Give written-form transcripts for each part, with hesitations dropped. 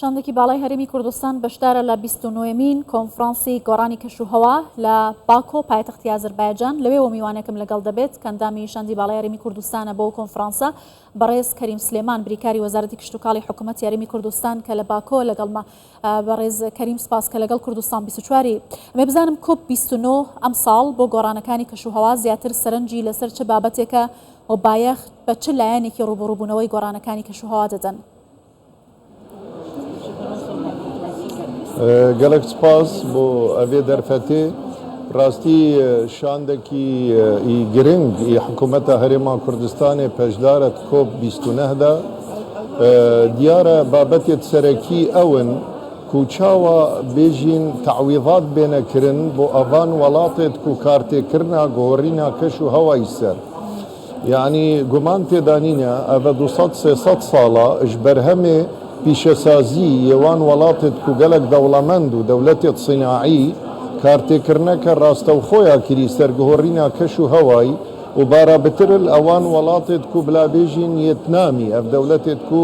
شاندێکی باڵای هەرێمی کوردستان بەشدارە لە 29مین کۆنفرانسی گۆڕانی کەشوهەوا لە باکۆ پایتەختی ئازەربایجان. لەوێەوە میوانێکم لەگەڵ دەبێت کەندامی شاندی باڵای هەرێمی کوردستانە بۆ کۆنفرانسە بەڕێز کەریم سلێمان بریکاری وەزارەتی کشتتوکاڵی حکوومەتی هەرێمی کوردستان کە لە باکۆ لەگەڵمە. بەڕێز کەریم سپاس کە لەگەڵ کوردستان 24 ئەمێ بزانم کۆپ 29 ئەم ساڵ بۆ گۆڕانەکانی کەشوهەوا زیاتر سەرنجی لەسەر چه بابەتێکە و بایەخ بە چ لایەنێکی ڕوبڕووبوونەوەی گۆڕانەکانی کەشوهەوا دەدەن؟ گەلک سپاس بۆ ئەوێ دەرفەتێ ڕاستی شاندێکی گرنگ حکوومەتە هەرێما کوردستانی پێشدارت کۆپ 29دا دیارە بابەتێت سەرەکی ئەون کوچاوە بێژین تعویضات بێنەکردن بۆ ئەوان وڵاتێت و کارتێکردنا گۆڕینا کەش و هەوای سەر. یعنی گومان تێدانینە ئەvە 200-300 ساڵە ژ بەرهەمێ پیشەسازی یێوان وڵاتێت و گەلک دەوڵەمەند و دەولەتێت سیناعی کارتێکردنەکە ڕاستەوخۆیان کری سەرگۆڕینا کەش و هەوای و بارابترل ئەوان وڵاتێت و بلابێژین یەتنامی ئەف دەولەتێت و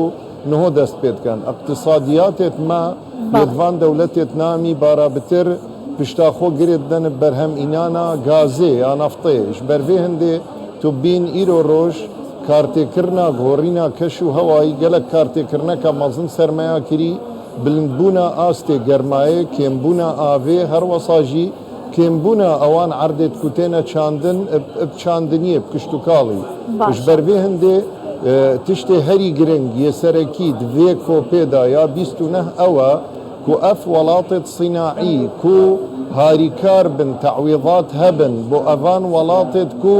نهۆ دەست پێتکەن اقتصادیاتێت ما یەدوان دەولەتێت نامی بارابتر پشتاخۆ گرێت دەن بەرهەم ئینانا گازێ یا نەفتەیەش بەرێ هەندێ تو بین ئیرۆ ڕۆژ کارتێکردنا گۆڕینا کەش و هەوایی گەلک کارتێکردنەکە مەزن سەرمەیا کری بلندبوونا ئاستێ گەرمایە کێمبوونا ئاوێ هەروەساژی کێمبوونا ئەوان عەردێت کوتێنە چاندن چاندنیە کشتتوکاڵی ش بەرێ هەندێ تشتێ هەری گرنگ یەسەرەکی دوێ کۆپێدا یا 29 ئەوە کو ئەف وڵاتێت سیناعی کو هاریکار بن تعویضات هەبن بۆ ئەوان وڵاتێت کو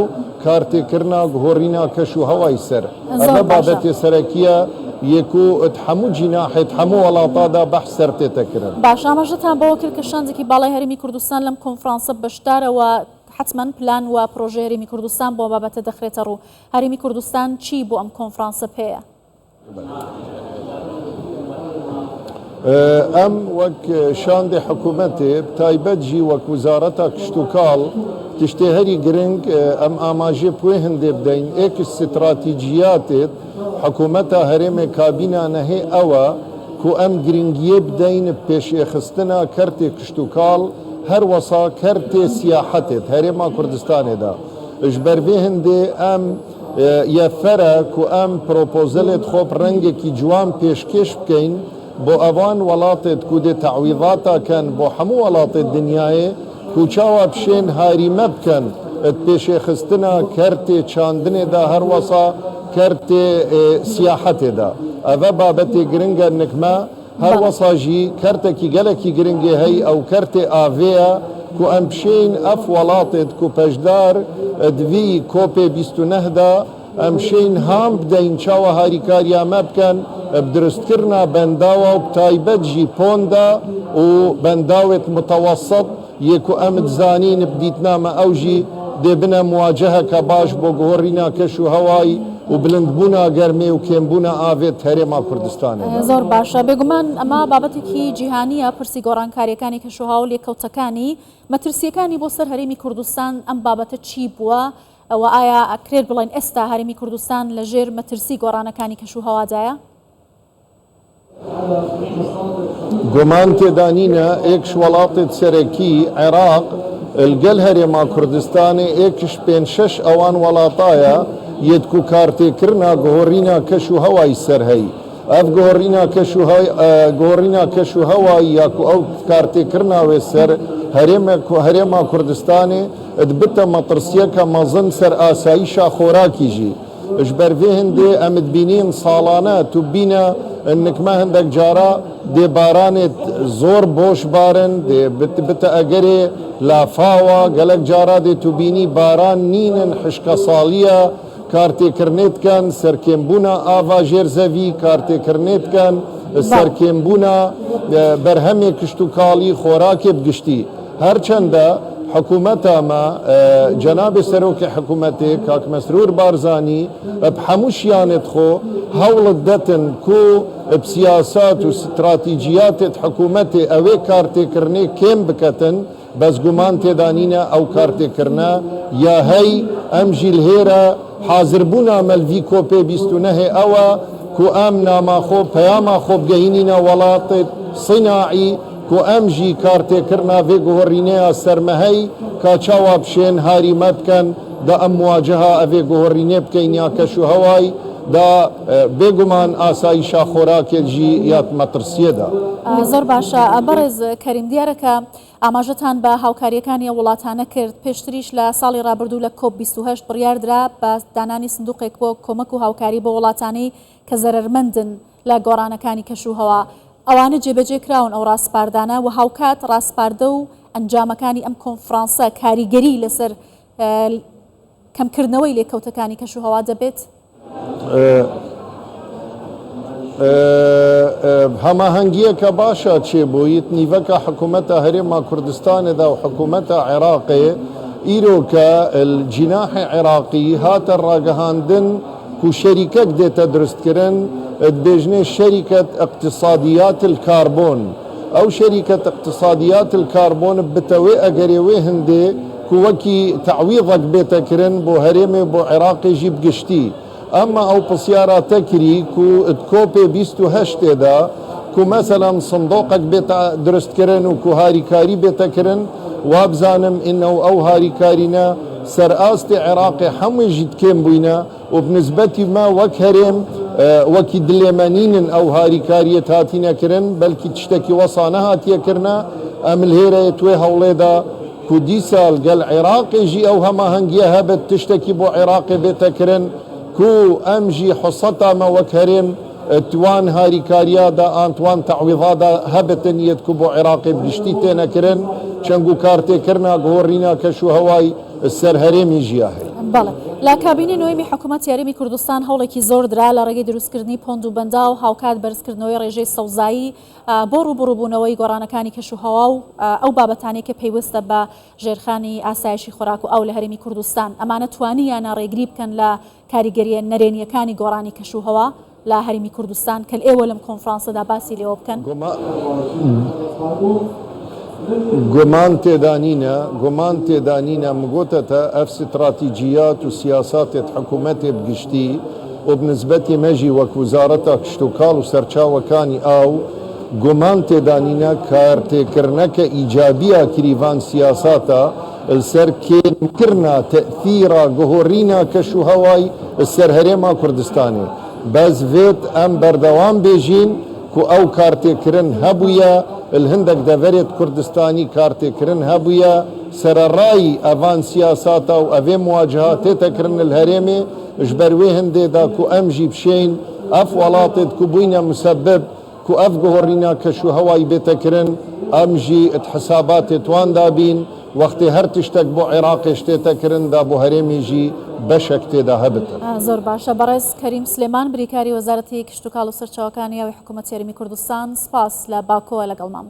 کارتێکردنا گۆڕینا کەش و هەوای سەر ئەمە بابەتێ سەرەکیە یەکو هەموو جیناحێت هەموو وڵاتادا بەحث سەر تێتەکردن. باش ئاماژەتان بەوە کرد کە شاندێکی باڵای هەرێمی کوردستان لەم کۆنفرانسە بەشدارەوە حتمما پلان و پرۆژەی هەرێمی کوردستان بۆ بابەتە دەخرێتە ڕوو. هەرێمی کوردستان چی بۆ ئەم کۆنفرانسە پێیە؟ ئەم وەک شاندی حکوومەتێ تایبەت جی وەک وزارەتە کشتتوکاڵ تشتێ هەری گرنگ ئەم ئاماژێ پوێ هەندێ بدەین ئێک استراتیجیاتێت حکوومەتە هەرێمێ کابینانە هەیە ئەوە کو ئەم گرنگیە بدەین پێشێخستنە کەرتێ کشتتوکاڵ هەروەسا کەرتێ سیاحەتێت هەرێما کوردستانێدا ژ بەرێ هەندێ ئەم یەفەرە کو ئەم پرۆپۆزەلێت خۆپ ڕەنگێکی جوان پێشکەش بکەین بۆ ئەوان وڵاتێت کو دێ تعویضاتەکەن بۆ هەموو وڵاتێت دنیاە کوچاوە بشێن هاریمە بکەن پێشێخستنە کەرتێ چاندنێدا هەروەسا کەرتێ سیاحەتێدا ئەvە بابەتێ گرنگە نکمە هەروەساژی کەرتێکی گەلێکی گرنگێ هەی ئەو کەرتێ ئاڤەیە کو ئەم بشین ئەف وڵاتێت کو پەشدار دوی کۆپێ 29دا ئەم شین هام بدەین چاوە هاریکاریامە بکەن بدرستکردنا بەنداوە و تایبەت ژی پۆندا و بەنداوێت متەوەسەط یەکو ئەمت زانین بدیتنامە ئەوژی دێبنە مواجهەکە باش بۆ گۆڕینا کەش و هەوای و بلندبوونا گەرمێ و کێمبوونا ئاوێت هەرێما کوردستانێ. زۆر باشە بێگومان ئەمە بابەتێکی جیهانیە پرسی گۆڕانکاریەکانی کەشوهەوا و لێکەوتەکانی مەترسیەکانی بۆ سەر هەرێمی کوردستان ئەم بابەتە چی بووە؟ ئەوە ئایا ئەکرێت بڵێن ئێستا هەرێمی کوردستان لەژێر مەترسی گۆڕانەکانی کەشوهەوادایە؟ گومان تێدانینە ئێکش وڵاتێت سەرەکی عێراق گەل هەرێما کوردستانی ئێکش 5-6 ئەوان وڵاتایە یەتکو کارتێکردنا گۆڕینا کەش و هەوای سەرهەی ئەف گۆڕینا کەش و هەوای یاکو ئەو کارتێکردناوێ سەر هەرێما کوردستانی بتە مەترسیەکە مەزن سەر ئاساییشا خۆراکیژی ژ بەرێ هەندێ ئەمت بینین ساڵانە تو بینە نکمە هەندێک جارە دێ بارانێت زۆر بۆش بارن دێ بتە ئەگەرێ لافاوە گەلک جارە دێ تو بینی باران نینن حشکە ساڵیە کارتێکردنێتکەن سەرکێمبوونا ئاوا ژێرزەوی کارتێکردنێتکەن سەرکێمبوونا بەرهەمێ کشتتوکاڵی خۆراکێ بگشتی هەرچەندە حکوومەتەمە جەنابێ سەرۆکی حکوومەتێ کاک مەسرور بارزانی هەمووشیانێت خۆ هەوڵت دەتن کو سیاسات و استراتیجیاتێت حکوومەتێ ئەوێ کارتێکردنێ کێم بکەتن بەس گومان تێدانینە ئەو کارتێکردنە یا هەی ئەم ژیل هێرە حازربوونا مەلڤی کۆپێ 29 ئەوە كو ام ناماخو پیاما خو بگهینینا ولات صناعی كو امجي كارتي كرنا في غورينيا سرمهي كاچاوا بشين هاري مبكن دا ام مواجهه افي غوريني بكينيا كشو هواي دا بيغمان آسايشا خوراك الجي يات مطرسيه دا زۆر باشە بەڕێز کەریم دیارەکە ئاماژەتان بە هاوکاریەکانی وڵاتانە کرد پێشتریش لە ساڵی ڕابردوو لە کۆپ 28 بڕیاردرا بە دانانی سندوقێک بۆ کۆمەک و هاوکاری بۆ وڵاتانەی کە زەرمەندن لە گۆڕانەکانی کەشوهەوا ئەوانە جێبەجێ کراون ئەو ڕاستپاردانە و هاوکات ڕاستپاردە و ئەنجامەکانی ئەم کۆنفرانسە کاریگەری لەسەر کەمکردنەوەی لێکەوتەکانی کەشوهەوا دەبێت هەماهەنگیەکە باشە چێبوویت نیڤەکە حکوومەتە هەرێما کوردستانێدا و حکوومەتە عێراقێ ئیرۆکە جیناحی عێراقی هاتە ڕاگەهاندن و شەریکەک دێتە دروستکردن دبێژنێ شەریکەت اقتصادیات الکاربۆن ئەو شەریکەت اقتصادیات الکاربۆن بتەوێ ئەگەرێوێ هەندێ وەکی تعویضەک بێتەکردن بۆ هەرێمێ بۆ عێراقێژی بگشتی ئەمما ئەو پرسیاراتە کری و کۆپێ 28 دا کو مەسەلەن سندۆقێک بێتە دروستکردن و کو هاریکاری بێتەکردن وابزانم ئینەو ئەو هاریکارینە سەرئاستی عێراقی هەموویژی کێم بووینە و بنسبەتی ما وەک هەرێم وەکی دلێمەنینن ئەو هاریکاریە هاتینەکردن بەلکی تشتێکی وەسانە هاتیەکردە ئەم لێرە توێ هەوڵێدا کو دیسال گەل عێراقێژی ئەو هەماهەنگیە هەبێت تشتێکی بۆ عێراقی بێتەکردن کو ئەمژی حوسەتامە وەک هەرێم توان هاریکاریادا ئانتوان تعویضادا هەبێتە نیەت کو بۆ عێراقی بگشتی تێنەکردن چەنگ و کارتێکردنا گۆڕینا کەشوهەوای سەرهەرێمی ژیا هەیە بەڵێ لا کابینی نوێمی حکوومەت یاریمی کوردستان هەوڵێکی زۆر درا لە ڕێگەی دروستکردنی پۆند و بەندا و هاوکات بەرزکردنەوەی ڕێژەی سەوزایی بۆ ڕووبڕووبوونەوەی گۆڕانەکانی کەشوهەوا و ئەو بابەتانەی کە پێویستە بە ژێرخانی ئاسایشی خۆراک و ئەو لە هەرێمی کوردستان ئەمانە توانیانە ڕێگری بکەن لە کاریگەریە نەرێنیەکانی گۆڕانی کەشوهەوا لە هەرێمی کوردستان کە ئێوە لەم کۆنفرانسەدا باسی لێوە بکەن گومان تێدانینە مگوتەتە ئەف ستراتیجیات و سیاساتێت حکوومەتێ بگشتی و بنسبەتی مەژی وەک وزارەتە کشت و کاڵ و سەرچاوەکانی ئاو گومان تێدانینە کارتێکردنەکە ئیجابیە کریڤان سیاساتە سەر کێنکردنا تەئثیرە گۆڕینا کەشوهەوای سەر هەرێما کوردستانێ بەس vێت ئەم بەردەوام بێژین کو ئەو کارتێکردن هەبوویە هەندێک دەڤێت کوردستانی کارتێکردن هەبوویە سەرەڕایی ئەڤان سیاساتە و ئەvێ مواجهە تێتەکردن هەرێمێ ژ بەروێ هەندێدا کو ئەمژی بشین ئەف وڵاتێت کو بووینە مسبب کو ئەف گۆڕینا کەشوهەوای بێتەکردن ئەمژی حساباتێت تواندا بین وەختی هەر تشتێک بۆ عێراقی شتێتەکردندا بۆ هەرێمیژی بەشێک تێدا هەبێتە زۆر باشە بەڕێز کەریم سلێمان بریکاری وەزارەتی کشت و کاڵ و سەرچاوەکانی یاوی حکوومەت یاریمی کوردستان سپاس لە باکۆوە لەگەڵمان